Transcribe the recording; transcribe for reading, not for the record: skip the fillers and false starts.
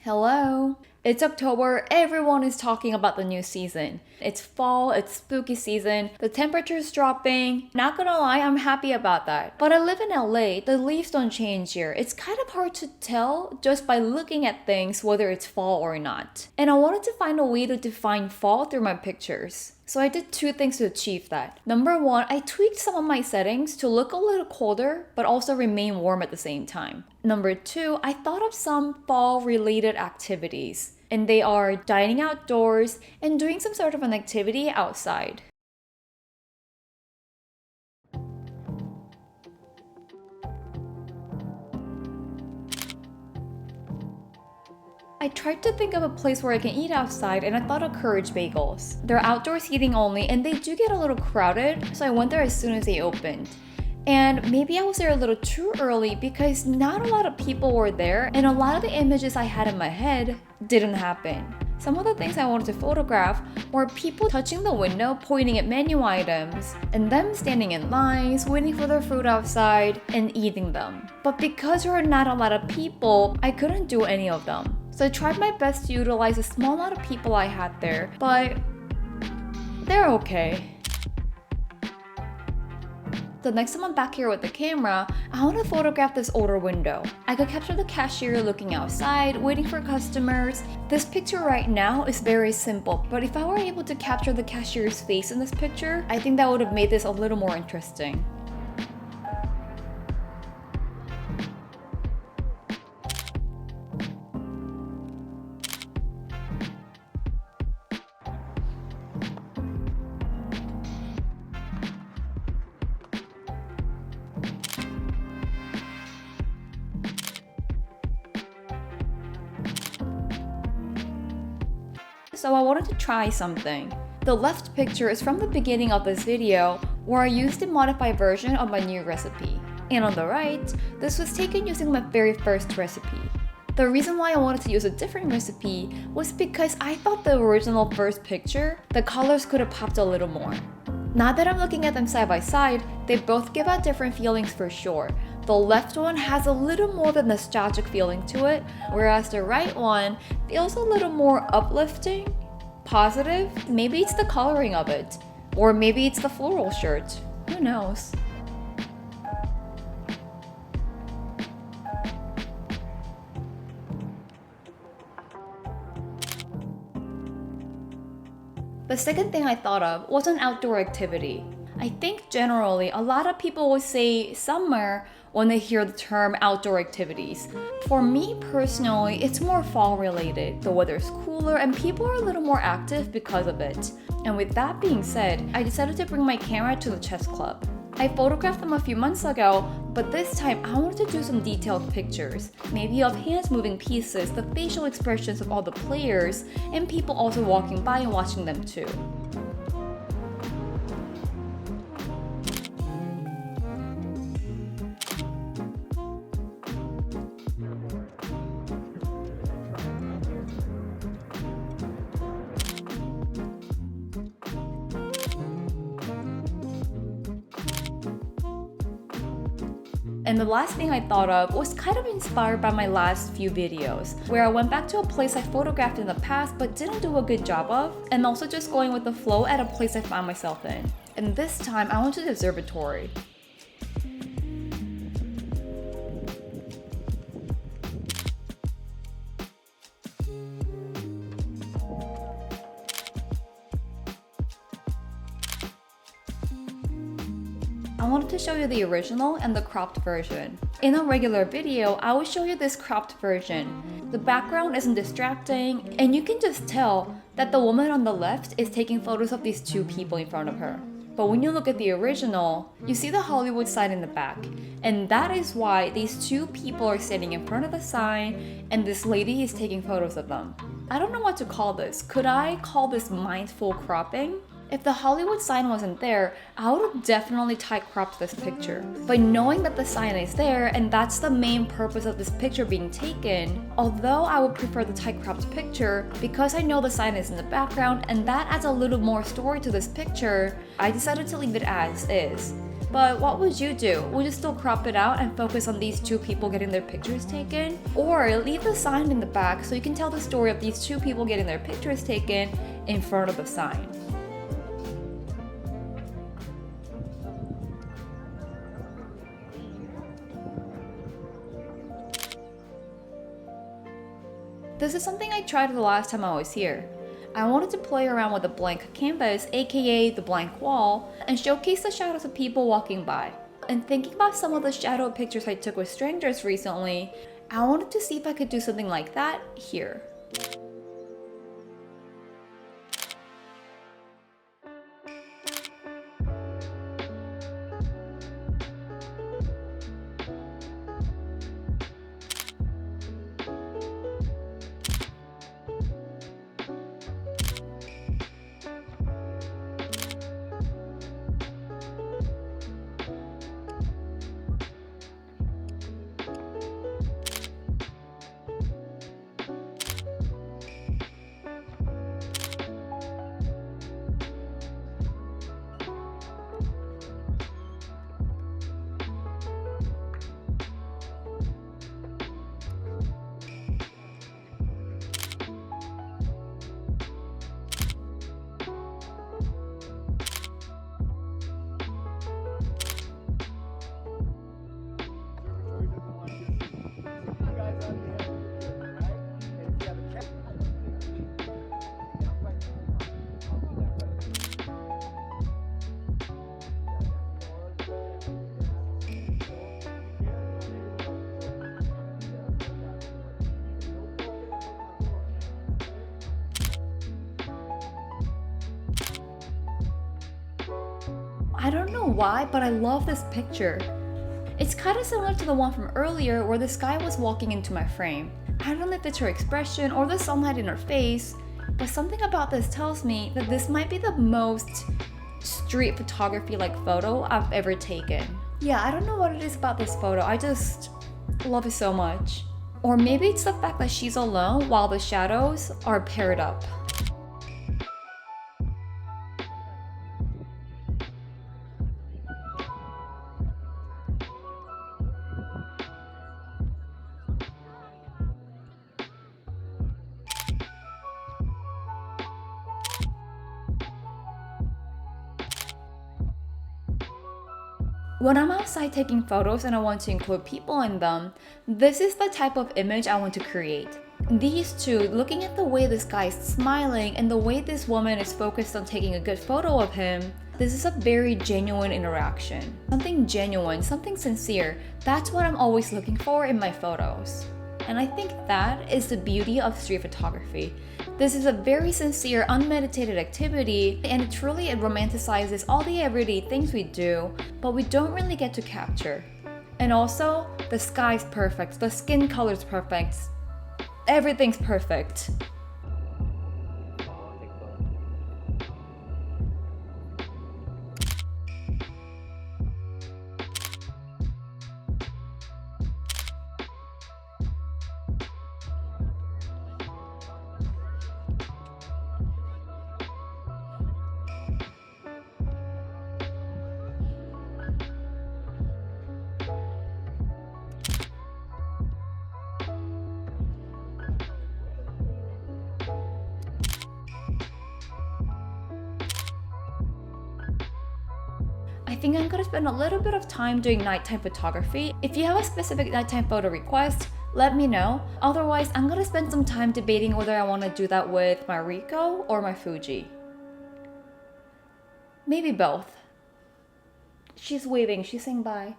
Hello! It's October, everyone is talking about the new season. It's fall, it's spooky season, the temperature's dropping. Not gonna lie, I'm happy about that. But I live in LA, the leaves don't change here. It's kind of hard to tell just by looking at things whether it's fall or not. And I wanted to find a way to define fall through my pictures. So I did two things to achieve that. Number one, I tweaked some of my settings to look a little colder, but also remain warm at the same time. Number two, I thought of some fall-related activities, and they are dining outdoors and doing some sort of an activity outside. I tried to think of a place where I can eat outside and I thought of Courage Bagels. They're outdoor seating only and they do get a little crowded, so I went there as soon as they opened. And maybe I was there a little too early because not a lot of people were there and a lot of the images I had in my head didn't happen. Some of the things I wanted to photograph were people touching the window, pointing at menu items, and them standing in lines, waiting for their food outside, and eating them. But because there were not a lot of people, I couldn't do any of them. So I tried my best to utilize the small amount of people I had there, but they're okay. The next time I'm back here with the camera, I want to photograph this older window. I could capture the cashier looking outside, waiting for customers. This picture right now is very simple, but if I were able to capture the cashier's face in this picture, I think that would have made this a little more interesting. So I wanted to try something. The left picture is from the beginning of this video where I used a modified version of my new recipe. And on the right, this was taken using my very first recipe. The reason why I wanted to use a different recipe was because I thought the original first picture, the colors could have popped a little more. Now that I'm looking at them side by side, they both give out different feelings for sure. The left one has a little more of a nostalgic feeling to it, whereas the right one feels a little more uplifting, positive. Maybe it's the coloring of it, or maybe it's the floral shirt. Who knows? The second thing I thought of was an outdoor activity. I think generally a lot of people would say summer when they hear the term outdoor activities. For me personally, it's more fall related. The weather's cooler and people are a little more active because of it. And with that being said, I decided to bring my camera to the chess club. I photographed them a few months ago, but this time I wanted to do some detailed pictures. Maybe of hands moving pieces, the facial expressions of all the players, and people also walking by and watching them too. And the last thing I thought of was kind of inspired by my last few videos, where I went back to a place I photographed in the past but didn't do a good job of, and also just going with the flow at a place I found myself in. And this time I went to the observatory. I wanted to show you the original and the cropped version. In a regular video, I will show you this cropped version. The background isn't distracting, and you can just tell that the woman on the left is taking photos of these two people in front of her. But when you look at the original, you see the Hollywood sign in the back. And that is why these two people are standing in front of the sign, and this lady is taking photos of them. I don't know what to call this. Could I call this mindful cropping? If the Hollywood sign wasn't there, I would have definitely tight cropped this picture. But knowing that the sign is there and that's the main purpose of this picture being taken, although I would prefer the tight cropped picture, because I know the sign is in the background and that adds a little more story to this picture, I decided to leave it as is. but what would you do? Would you still crop it out and focus on these two people getting their pictures taken? Or leave the sign in the back so you can tell the story of these two people getting their pictures taken in front of the sign? This is something I tried the last time I was here. I wanted to play around with a blank canvas, aka the blank wall, and showcase the shadows of people walking by. And thinking about some of the shadow pictures I took with strangers recently, I wanted to see if I could do something like that here. I don't know why, but I love this picture. It's kind of similar to the one from earlier where this guy was walking into my frame. I don't know if it's her expression or the sunlight in her face, but something about this tells me that this might be the most street photography-like photo I've ever taken. Yeah, I don't know what it is about this photo, I just love it so much. Or maybe it's the fact that she's alone while the shadows are paired up. When I'm outside taking photos and I want to include people in them, this is the type of image I want to create. These two, looking at the way this guy is smiling and the way this woman is focused on taking a good photo of him, this is a very genuine interaction. Something genuine, something sincere, that's what I'm always looking for in my photos. And I think that is the beauty of street photography. This is a very sincere, unmeditated activity, and it truly romanticizes all the everyday things we do, but we don't really get to capture. And also, the sky's perfect, the skin color's perfect, everything's perfect. I think I'm gonna spend a little bit of time doing nighttime photography. If you have a specific nighttime photo request, let me know. Otherwise, I'm gonna spend some time debating whether I wanna do that with my Ricoh or my Fuji. Maybe both. She's waving, she's saying bye.